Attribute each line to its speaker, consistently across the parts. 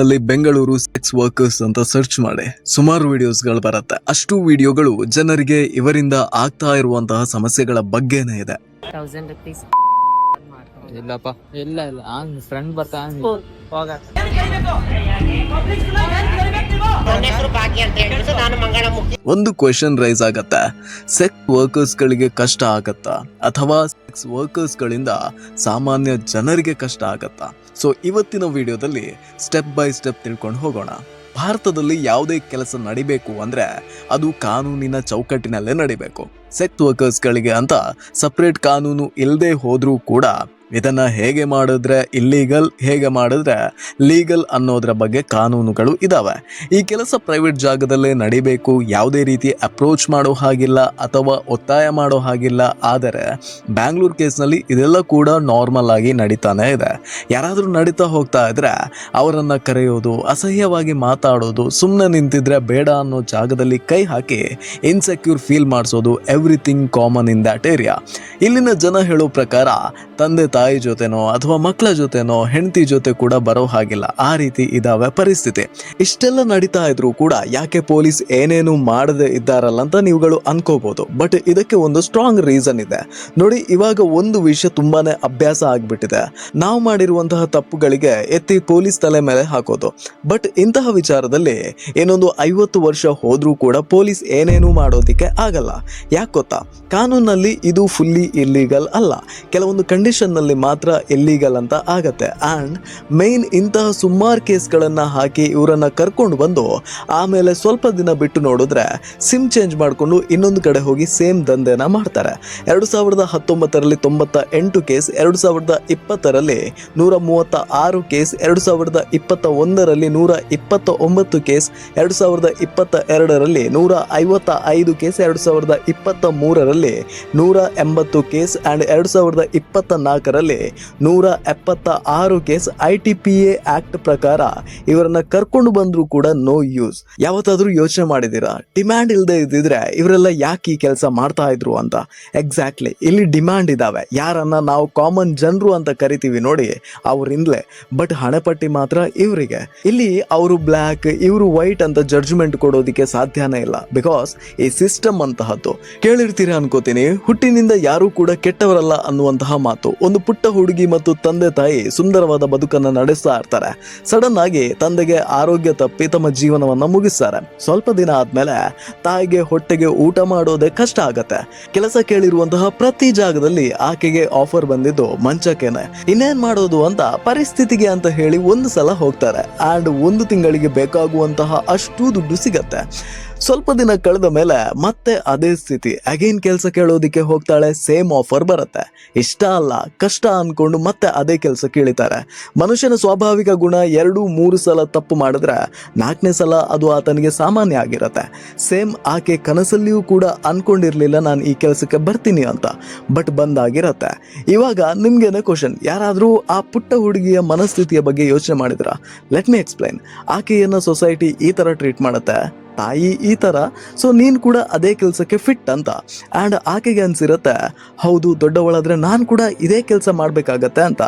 Speaker 1: ಅಲ್ಲಿ Bengaluru sex workers ಅಂತ search ಮಾಡಿ ಸುಮಾರು ವಿಡಿಯೋಸ್ಗಳು ಬರುತ್ತೆ. ಅಷ್ಟು ವಿಡಿಯೋಗಳು ಜನರಿಗೆ ಇವರಿಂದ ಆಗ್ತಾ ಇರುವಂತಹ ಸಮಸ್ಯೆಗಳ ಬಗ್ಗೆನೇ ಇದೆ.
Speaker 2: 1000 rupees
Speaker 3: ಇಲ್ಲಪ್ಪ ಇಲ್ಲ ಫ್ರೆಂಡ್ ಬರ್ತಾ
Speaker 1: ಒಂದು ಕ್ವೆಶನ್ ರೈಸ್ ಆಗತ್ತೆ, ಸೆಕ್ಸ್ ವರ್ಕರ್ಸ್ ಗಳಿಗೆ ಕಷ್ಟ ಆಗತ್ತಾ ಅಥವಾ ಸೆಕ್ಸ್ ವರ್ಕರ್ಸ್ ಗಳಿಂದ ಸಾಮಾನ್ಯ ಜನರಿಗೆ ಕಷ್ಟ ಆಗತ್ತಾ? ಸೊ ಇವತ್ತಿನ ವಿಡಿಯೋದಲ್ಲಿ ಸ್ಟೆಪ್ ಬೈ ಸ್ಟೆಪ್ ತಿಳ್ಕೊಂಡು ಹೋಗೋಣ. ಭಾರತದಲ್ಲಿ ಯಾವುದೇ ಕೆಲಸ ನಡಿಬೇಕು ಅಂದ್ರೆ ಅದು ಕಾನೂನಿನ ಚೌಕಟ್ಟಿನಲ್ಲೇ ನಡಿಬೇಕು. ಸೆಕ್ಸ್ ವರ್ಕರ್ಸ್ ಗಳಿಗೆ ಅಂತ ಸಪರೇಟ್ ಕಾನೂನು ಇಲ್ಲದೆ ಹೋದ್ರೂ ಕೂಡ ಇದನ್ನ ಹೇಗೆ ಮಾಡಿದ್ರೆ ಇಲ್ಲೀಗಲ್, ಹೇಗೆ ಮಾಡಿದ್ರೆ ಲೀಗಲ್ ಅನ್ನೋದ್ರ ಬಗ್ಗೆ ಕಾನೂನುಗಳು ಇದಾವೆ. ಈ ಕೆಲಸ ಪ್ರೈವೇಟ್ ಜಾಗದಲ್ಲೇ ನಡಿಬೇಕು, ಯಾವುದೇ ರೀತಿ ಅಪ್ರೋಚ್ ಮಾಡೋ ಹಾಗಿಲ್ಲ ಅಥವಾ ಒತ್ತಾಯ ಮಾಡೋ ಹಾಗಿಲ್ಲ. ಆದರೆ ಬ್ಯಾಂಗ್ಳೂರ್ ಕೇಸ್ನಲ್ಲಿ ಇದೆಲ್ಲ ಕೂಡ ನಾರ್ಮಲ್ ಆಗಿ ನಡೀತಾನೆ ಇದೆ. ಯಾರಾದರೂ ನಡೀತಾ ಹೋಗ್ತಾ ಇದ್ರೆ ಅವರನ್ನ ಕರೆಯೋದು, ಅಸಹ್ಯವಾಗಿ ಮಾತಾಡೋದು, ಸುಮ್ಮನೆ ನಿಂತಿದ್ರೆ ಬೇಡ ಅನ್ನೋ ಜಾಗದಲ್ಲಿ ಕೈ ಹಾಕಿ ಇನ್ಸೆಕ್ಯೂರ್ ಫೀಲ್ ಮಾಡಿಸೋದು, everything common in that area. ಇಲ್ಲಿನ ಜನ ಹೇಳೋ ಪ್ರಕಾರ ತಂದೆ ತಾಯಿ ಜೊತೆನೋ ಅಥವಾ ಮಕ್ಕಳ ಜೊತೆನೋ ಹೆಂಡತಿ ಜೊತೆ ಕೂಡ ಬರೋ ಹಾಗಿಲ್ಲ. ಆ ರೀತಿ ಇದಾವೆ ಪರಿಸ್ಥಿತಿ. ಇಷ್ಟೆಲ್ಲ ನಡೀತಾ ಇದ್ರು ಕೂಡ ಯಾಕೆ ಪೊಲೀಸ್ ಏನೇನು ಮಾಡದೆ ಇದ್ದಾರಲ್ಲ ಅಂತ ನೀವುಗಳು ಅನ್ಕೋಬಹುದು. ಬಟ್ ಇದಕ್ಕೆ ಒಂದು ಸ್ಟ್ರಾಂಗ್ ರೀಸನ್ ಇದೆ ನೋಡಿ. ಇವಾಗ ಒಂದು ವಿಷಯ ತುಂಬಾನೇ ಅಭ್ಯಾಸ ಆಗ್ಬಿಟ್ಟಿದೆ. ನಾವು ಮಾಡಿರುವಂತಹ ತಪ್ಪುಗಳಿಗೆ ಎತ್ತಿ ಪೊಲೀಸ್ ತಲೆ ಮೇಲೆ ಹಾಕೋದು. ಬಟ್ ಇಂತಹ ವಿಚಾರದಲ್ಲಿ ಏನೊಂದು 50 ವರ್ಷ ಹೋದ್ರೂ ಕೂಡ ಪೊಲೀಸ್ ಏನೇನು ಮಾಡೋದಿಕ್ಕೆ ಆಗಲ್ಲ. ಯಾಕೆ ಗೊತ್ತಾ? ಕಾನೂನಲ್ಲಿ ಇದು ಫುಲ್ಲಿ ಇಲ್ಲೀಗಲ್ ಅಲ್ಲ, ಕೆಲವೊಂದು ಕಂಡೀಷನ್ ನಲ್ಲಿ ಮಾತ್ರ ಇಲ್ಲೀಗಲ್ ಅಂತ ಆಗತ್ತೆ. ಅಂಡ್ ಮೇನ್ ಇಂತಹ ಸುಮಾರು ಕೇಸ್ಗಳನ್ನ ಹಾಕಿ ಇವರನ್ನ ಕರ್ಕೊಂಡು ಬಂದು ಆಮೇಲೆ ಸ್ವಲ್ಪ ದಿನ ಬಿಟ್ಟು ನೋಡಿದ್ರೆ ಸಿಮ್ ಚೇಂಜ್ ಮಾಡಿಕೊಂಡು ಇನ್ನೊಂದು ಕಡೆ ಹೋಗಿ ಸೇಮ್ ದಂಧೆನ ಮಾಡ್ತಾರೆ. 2019ರಲ್ಲಿ 98 ಕೇಸ್, 2020ರಲ್ಲಿ 136 ಕೇಸ್, 2021ರಲ್ಲಿ 129 ಕೇಸ್, 2022ರಲ್ಲಿ 155 ಕೇಸ್, 2023ರಲ್ಲಿ 180 ಕೇಸ್ ಅಂಡ್ 2024ರಲ್ಲಿ 176 ಕೇಸ್. ITPA ಆಕ್ಟ್ ಪ್ರಕಾರ ಇವರನ್ನ ಕರ್ಕೊಂಡು ಬಂದ್ರು ಕೂಡ ನೋ ಯೂಸ್. ಯಾವತ್ತಾದ್ರೂ ಯೋಚನೆ ಮಾಡಿದೀರಾ ಡಿಮ್ಯಾಂಡ್ ಇಲ್ಲದೆ ಇದ್ದಿದ್ರೆ ಇವರೆಲ್ಲ ಯಾಕೆ ಈ ಕೆಲಸ ಮಾಡ್ತಾ ಇದ್ರು ಅಂತ? ಎಕ್ಸಾಕ್ಟ್ಲಿ ಇಲ್ಲಿ ಡಿಮ್ಯಾಂಡ್ ಇದಾವೆ. ಯಾರನ್ನ ನಾವು ಕಾಮನ್ ಜನರು ಅಂತ ಕರಿತೀವಿ ನೋಡಿ, ಅವರಿಂದಲೇ. ಬಟ್ ಹಣೆಪಟ್ಟಿ ಮಾತ್ರ ಇವರಿಗೆ. ಇಲ್ಲಿ ಅವರು ಬ್ಲ್ಯಾಕ್, ಇವರು ವೈಟ್ ಅಂತ ಜಡ್ಜ್ಮೆಂಟ್ ಕೊಡೋದಿಕ್ಕೆ ಸಾಧ್ಯನೇ ಇಲ್ಲ. ಬಿಕಾಸ್ ಈ ಸಿಸ್ಟಮ್ ಅಂತಹದ್ದು. ಕೇಳಿರ್ತೀರಿ ಅನ್ಕೋತೀನಿ, ಹುಟ್ಟಿನಿಂದ ಯಾರು ಕೂಡ ಕೆಟ್ಟವರಲ್ಲ ಅನ್ನುವಂತಹ ಮಾತು. ಒಂದು ಪುಟ್ಟ ಹುಡುಗಿ ಮತ್ತು ತಂದೆ ತಾಯಿ ಸುಂದರವಾದ ಬದುಕನ್ನು ನಡೆಸ್ತಾ ಇರ್ತಾರೆ. ಸಡನ್ ಆಗಿ ತಂದೆಗೆ ಆರೋಗ್ಯ ತಪ್ಪಿ ತಮ್ಮ ಜೀವನವನ್ನ ಮುಗಿಸ್ತಾರೆ. ಸ್ವಲ್ಪ ದಿನ ಆದ್ಮೇಲೆ ತಾಯಿಗೆ ಹೊಟ್ಟೆಗೆ ಊಟ ಮಾಡೋದೇ ಕಷ್ಟ ಆಗತ್ತೆ. ಕೆಲಸ ಕೇಳಿರುವಂತಹ ಪ್ರತಿ ಜಾಗದಲ್ಲಿ ಆಕೆಗೆ ಆಫರ್ ಬಂದಿದ್ದು ಮಂಚಕ್ಕೇನೆ. ಇನ್ನೇನ್ ಮಾಡೋದು ಅಂತ ಪರಿಸ್ಥಿತಿಗೆ ಅಂತ ಹೇಳಿ ಒಂದು ಸಲ ಹೋಗ್ತಾರೆ. ಅಂಡ್ 1 ತಿಂಗಳಿಗೆ ಬೇಕಾಗುವಂತಹ ಅಷ್ಟು ದುಡ್ಡು ಸಿಗತ್ತೆ. ಸ್ವಲ್ಪ ದಿನ ಕಳೆದ ಮೇಲೆ ಮತ್ತೆ ಅದೇ ಸ್ಥಿತಿ. ಅಗೇನ್ ಕೆಲಸ ಕೇಳೋದಿಕ್ಕೆ ಹೋಗ್ತಾಳೆ, ಸೇಮ್ ಆಫರ್ ಬರುತ್ತೆ. ಇಷ್ಟ ಅಲ್ಲ, ಕಷ್ಟ ಅನ್ಕೊಂಡು ಮತ್ತೆ ಅದೇ ಕೆಲಸ ಕೇಳಿತಾರೆ. ಮನುಷ್ಯನ ಸ್ವಾಭಾವಿಕ ಗುಣ 2-3 ಸಲ ತಪ್ಪು ಮಾಡಿದ್ರೆ 4ನೇ ಸಲ ಅದು ಆತನಿಗೆ ಸಾಮಾನ್ಯ ಆಗಿರುತ್ತೆ. ಸೇಮ್ ಆಕೆ ಕನಸಲ್ಲಿಯೂ ಕೂಡ ಅನ್ಕೊಂಡಿರ್ಲಿಲ್ಲ ನಾನು ಈ ಕೆಲಸಕ್ಕೆ ಬರ್ತೀನಿ ಅಂತ, ಬಟ್ ಬಂದಾಗಿರತ್ತೆ. ಇವಾಗ ನಿಮ್ಗೇನೆ ಕ್ವಶನ್, ಯಾರಾದ್ರೂ ಆ ಪುಟ್ಟ ಹುಡುಗಿಯ ಮನಸ್ಥಿತಿಯ ಬಗ್ಗೆ ಯೋಚನೆ ಮಾಡಿದ್ರ? Let me explain. ಆಕೆಯನ್ನ ಸೊಸೈಟಿ ಈ ತರ ಟ್ರೀಟ್ ಮಾಡುತ್ತೆ, ತಾಯಿ ಈ ತರ, ಸೊ ನೀನು ಕೂಡ ಅದೇ ಕೆಲಸಕ್ಕೆ ಫಿಟ್ ಅಂತ. ಆ್ಯಂಡ್ ಆಕೆಗೆ ಅನ್ಸಿರತ್ತೆ, ಹೌದು ದೊಡ್ಡವಳಾದ್ರೆ ನಾನು ಕೂಡ ಇದೇ ಕೆಲಸ ಮಾಡಬೇಕಾಗತ್ತೆ ಅಂತ.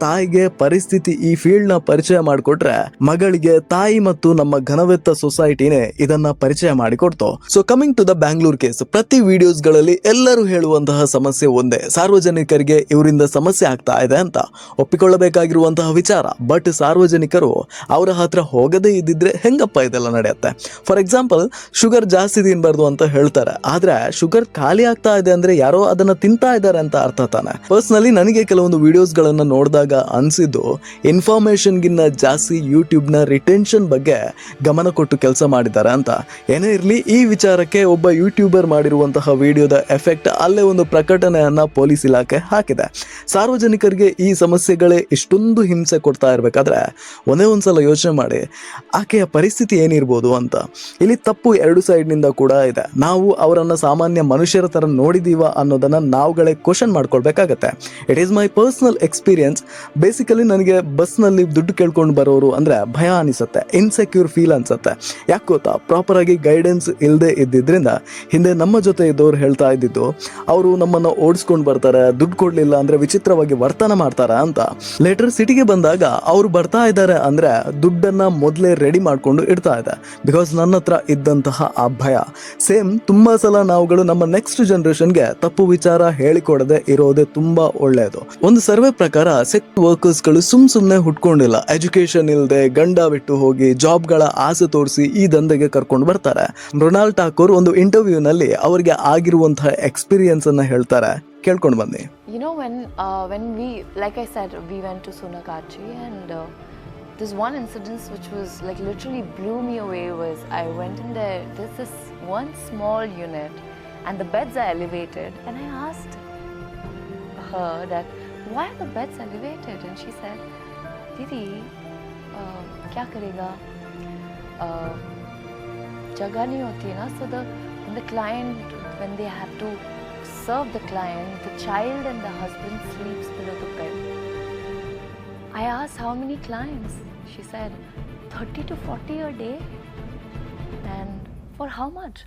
Speaker 1: ತಾಯಿಗೆ ಪರಿಸ್ಥಿತಿ ಈ ಫೀಲ್ಡ್ನ ಪರಿಚಯ ಮಾಡಿಕೊಟ್ರೆ ಮಗಳಿಗೆ ತಾಯಿ ಮತ್ತು ನಮ್ಮ ಘನವೆತ್ತ ಸೊಸೈಟಿನೇ ಇದನ್ನ ಪರಿಚಯ ಮಾಡಿಕೊಡ್ತು. So coming to the Bangalore case, ಪ್ರತಿ ವಿಡಿಯೋಸ್ಗಳಲ್ಲಿ ಎಲ್ಲರೂ ಹೇಳುವಂತಹ ಸಮಸ್ಯೆ ಒಂದೇ, ಸಾರ್ವಜನಿಕರಿಗೆ ಇವರಿಂದ ಸಮಸ್ಯೆ ಆಗ್ತಾ ಇದೆ ಅಂತ. ಒಪ್ಪಿಕೊಳ್ಳಬೇಕಾಗಿರುವಂತಹ ವಿಚಾರ. ಬಟ್ ಸಾರ್ವಜನಿಕರು ಅವರ ಹತ್ರ ಹೋಗದೇ ಇದ್ದಿದ್ರೆ ಹೆಂಗಪ್ಪ ಇದೆಲ್ಲ ನಡೆಯುತ್ತೆ? ಫಾರ್ ಎಕ್ಸಾಂಪಲ್, ಶುಗರ್ ಜಾಸ್ತಿ ತಿನ್ಬಾರ್ದು ಅಂತ ಹೇಳ್ತಾರೆ. ಆದ್ರೆ ಶುಗರ್ ಖಾಲಿ ಆಗ್ತಾ ಇದೆ ಅಂದ್ರೆ ಯಾರೋ ಅದನ್ನ ತಿಂತಾ ಇದ್ದಾರೆ ಅಂತ ಅರ್ಥ ತಾನೆ. ಪರ್ಸನಲಿ ನನಗೆ ಕೆಲವೊಂದು ವಿಡಿಯೋಸ್ ಗಳನ್ನ ನೋಡಿದಾಗ ಅನ್ಸಿದ್ದು, ಇನ್ಫಾರ್ಮೇಶನ್ ಗಿನ್ನ ಜಾಸ್ತಿ ಯೂಟ್ಯೂಬ್ ನ ರಿಟೆನ್ಷನ್ ಬಗ್ಗೆ ಗಮನ ಕೊಟ್ಟು ಕೆಲಸ ಮಾಡಿದ್ದಾರೆ ಅಂತ. ಏನೇ ಇರ್ಲಿ, ಈ ವಿಚಾರಕ್ಕೆ ಒಬ್ಬ ಯೂಟ್ಯೂಬರ್ ಮಾಡಿರುವಂತಹ ವಿಡಿಯೋದ ಎಫೆಕ್ಟ್ ಅಲ್ಲೇ ಒಂದು ಪ್ರಕಟಣೆಯನ್ನ ಪೊಲೀಸ್ ಇಲಾಖೆ ಹಾಕಿದೆ. ಸಾರ್ವಜನಿಕರಿಗೆ ಈ ಸಮಸ್ಯೆಗಳೇ ಇಷ್ಟೊಂದು ಹಿಂಸೆ ಕೊಡ್ತಾ ಇರ್ಬೇಕಾದ್ರೆ ಒಂದೇ ಒಂದ್ಸಲ ಯೋಚನೆ ಮಾಡಿ ಆಕೆಯ ಪರಿಸ್ಥಿತಿ ಏನಿರ್ಬೋದು ಅಂತ. ಇಲ್ಲಿ ತಪ್ಪು ಎರಡು ಸೈಡ್ನಿಂದ ಕೂಡ ಇದೆ. ನಾವು ಅವರನ್ನು ಸಾಮಾನ್ಯ ಮನುಷ್ಯರ ಥರ ನೋಡಿದೀವ ಅನ್ನೋದನ್ನು ನಾವುಗಳೇ ಕ್ವಶನ್ ಮಾಡ್ಕೊಳ್ಬೇಕಾಗತ್ತೆ. It is my personal experience. Basically ನನಗೆ ಬಸ್ನಲ್ಲಿ ದುಡ್ಡು ಕೇಳ್ಕೊಂಡು ಬರೋರು ಅಂದರೆ ಭಯ ಅನಿಸುತ್ತೆ, ಇನ್ಸೆಕ್ಯೂರ್ ಫೀಲ್ ಅನಿಸುತ್ತೆ. ಯಾಕೆ ಗೊತ್ತಾ, ಪ್ರಾಪರಾಗಿ ಗೈಡೆನ್ಸ್ ಇಲ್ಲದೆ ಇದ್ದಿದ್ದರಿಂದ ಹಿಂದೆ ನಮ್ಮ ಜೊತೆ ಇದ್ದವ್ರು ಹೇಳ್ತಾ ಇದ್ದಿದ್ದು, ಅವರು ನಮ್ಮನ್ನು ಓಡಿಸ್ಕೊಂಡು ಬರ್ತಾರೆ, ದುಡ್ಡು ಕೊಡಲಿಲ್ಲ ಅಂದರೆ ವಿಚಿತ್ರವಾಗಿ ವರ್ತನೆ ಮಾಡ್ತಾರೆ ಅಂತ. ಲೇಟರ್ ಸಿಟಿಗೆ ಬಂದಾಗ ಅವರು ಬರ್ತಾ ಇದ್ದಾರೆ ಅಂದರೆ ದುಡ್ಡನ್ನು ಮೊದಲೇ ರೆಡಿ ಮಾಡಿಕೊಂಡು ಇಡ್ತಾ ಇದೆ. ಬಿಕಾಸ್ ನನ್ನ ಹತ್ರ ಇದ್ದಂತಹ ಆ ಭಯ. ಸೇಮ್ ತುಂಬ ಸಲ ನಾವುಗಳು ನಮ್ಮ ನೆಕ್ಸ್ಟ್ ಜನರೇಷನ್ಗೆ ತಪ್ಪು ವಿಚಾರ ಹೇಳಿಕೊಡದೆ ಇರೋದೇ ತುಂಬ ಒಳ್ಳೆಯದು. ಒಂದು ಸರ್ವೆ ಪ್ರಕಾರ ಸೆಕ್ಸ್ ವರ್ಕರ್ಸ್ಗಳು ಸುಮ್ಮನೆ ಹುಟ್ಕೊಂಡಿಲ್ಲ. ಎಜುಕೇಶನ್ ಇಲ್ಲದೆ ಗಂಡ ಬಿಟ್ಟು ಹೋಗಿ ಜಾಬ್ಗಳ ಆಸೆ ತೋರಿಸಿ ಈ ದಂಧೆಗೆ ಕರ್ಕೊಂಡು ಬರ್ತಾರೆ. ಮೃಣಾಲ್ ಠಾಕೂರ್ ಒಂದು ಇಂಟರ್ವ್ಯೂನಲ್ಲಿ ಅವರಿಗೆ ಆಗಿರುವಂತಹ ಎಕ್ಸ್ಪೀರಿಯನ್ಸ್ ಅನ್ನ ಹೇಳ್ತಾರೆ, ಕೇಳ್ಕೊಂಡು ಬನ್ನಿ.
Speaker 2: You know, when we, like I said, we went to Sunakachi, and this one incident which was like literally blew me away was I went in there. There's this one small unit, and the beds are elevated. And I asked her that why are the beds elevated, and she said, "Didi, kya karega? Jagah nahi hoti hai na, so the client, when they have to serve the client, the child and the husband sleeps below the bed." I asked how many clients. She said 30 to 40 a day. And for how much?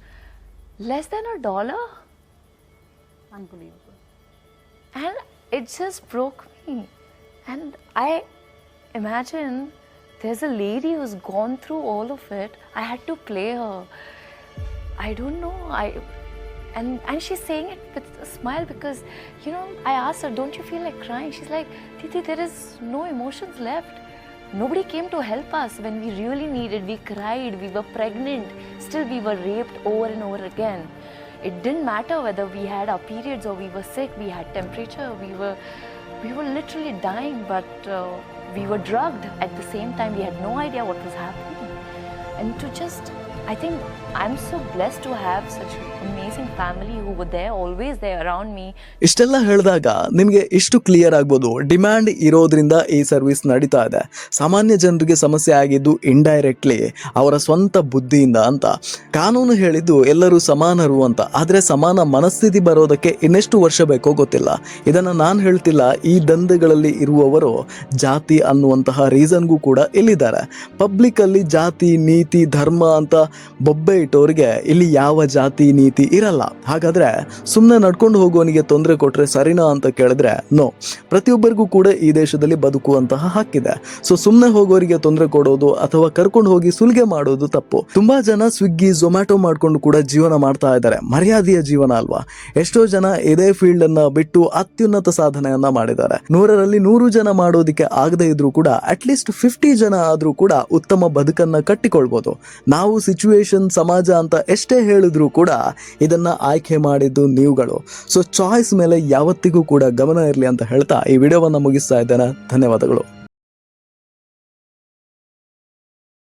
Speaker 2: Less than $1. Unbelievable. And it just broke me. And I imagine there's a lady who's gone through all of it. I had to play her. I don't know. And she's saying it with a smile because, you know, I asked her, don't you feel like crying? She's like, Didi, there is no emotions left. Nobody came to help us when we really needed. We cried, we were pregnant, still we were raped over and over again. It didn't matter whether we had our periods or we were sick, we had temperature, we were literally dying, but we were drugged at the same time. We had no idea what was happening. And to just, I think I'm so blessed to have such amazing family who were there, always there around me.
Speaker 1: ಇಷ್ಟೆಲ್ಲ ಹೇಳಿದಾಗ ನಿಮಗೆ ಇಷ್ಟು clear ಆಗ್ಬೋದು, demand ಇರೋದ್ರಿಂದ ಈ service ನಡೀತಾ ಇದೆ. ಸಾಮಾನ್ಯ ಜನರಿಗೆ ಸಮಸ್ಯೆ ಆಗಿದ್ದು ಇಂಡೈರೆಕ್ಟ್ಲಿ ಅವರ ಸ್ವಂತ ಬುದ್ಧಿಯಿಂದ ಅಂತ. ಕಾನೂನು ಹೇಳಿದ್ದು ಎಲ್ಲರೂ ಸಮಾನರು ಅಂತ, ಆದರೆ ಸಮಾನ ಮನಸ್ಥಿತಿ ಬರೋದಕ್ಕೆ ಇನ್ನೆಷ್ಟು ವರ್ಷ ಬೇಕೋ ಗೊತ್ತಿಲ್ಲ. ಇದನ್ನು ನಾನು ಹೇಳ್ತಿಲ್ಲ, ಈ ದಂಧೆಗಳಲ್ಲಿ ಇರುವವರು ಜಾತಿ ಅನ್ನುವಂತಹ ರೀಸನ್ಗೂ ಕೂಡ ಇಲ್ಲಿದ್ದಾರೆ. ಪಬ್ಲಿಕ್ಕಲ್ಲಿ ಜಾತಿ, ನೀತಿ, ಧರ್ಮ ಅಂತ ಬೊಬ್ಬೆ ಇಟ್ಟೋರಿಗೆ ಇಲ್ಲಿ ಯಾವ ಜಾತಿ ನೀತಿ ಇರಲ್ಲ. ಹಾಗಾದ್ರೆ ಸುಮ್ಮನೆ ನಡ್ಕೊಂಡು ಹೋಗೋನಿಗೆ ತೊಂದರೆ ಕೊಟ್ರೆ ಸರಿನಾ ಅಂತ ಕೇಳಿದ್ರೆ ನೋ. ಪ್ರತಿಯೊಬ್ಬರಿಗೂ ಕೂಡ ಈ ದೇಶದಲ್ಲಿ ಬದುಕುವಂತಹ ಹಕ್ಕಿದೆ. ಸೊ ಸುಮ್ಮನೆ ಹೋಗೋರಿಗೆ ತೊಂದರೆ ಕೊಡೋದು ಅಥವಾ ಕರ್ಕೊಂಡು ಹೋಗಿ ಸುಲಿಗೆ ಮಾಡೋದು ತಪ್ಪು. ತುಂಬಾ ಜನ ಸ್ವಿಗ್ಗಿ, ಝೊಮ್ಯಾಟೊ ಮಾಡ್ಕೊಂಡು ಕೂಡ ಜೀವನ ಮಾಡ್ತಾ ಇದ್ದಾರೆ. ಮರ್ಯಾದೆಯ ಜೀವನ ಅಲ್ವಾ? ಎಷ್ಟೋ ಜನ ಇದೇ ಫೀಲ್ಡ್ ಅನ್ನ ಬಿಟ್ಟು ಅತ್ಯುನ್ನತ ಸಾಧನೆಯನ್ನ ಮಾಡಿದ್ದಾರೆ. 100ರಲ್ಲಿ 100 ಜನ ಮಾಡೋದಿಕ್ಕೆ ಆಗದೆ ಇದ್ರೂ ಕೂಡ ಅಟ್ಲೀಸ್ಟ್ 50 ಜನ ಆದ್ರೂ ಕೂಡ ಉತ್ತಮ ಬದುಕನ್ನ ಕಟ್ಟಿಕೊಳ್ಬೋದು. ನಾವು ಸಿಚುವೇಶನ್, ಸಮಾಜ ಅಂತ ಎಷ್ಟೇ ಹೇಳಿದ್ರು ಕೂಡ ಇದನ್ನ ಆಯ್ಕೆ ಮಾಡಿದ್ದು ನೀವುಗಳು. ಸೊ ಚಾಯ್ಸ್ ಮೇಲೆ ಯಾವತ್ತಿಗೂ ಕೂಡ ಗಮನ ಇರಲಿ ಅಂತ ಹೇಳ್ತಾ ಈ ವಿಡಿಯೋವನ್ನ ಮುಗಿಸ್ತಾ ಇದ್ದೇನೆ. ಧನ್ಯವಾದಗಳು.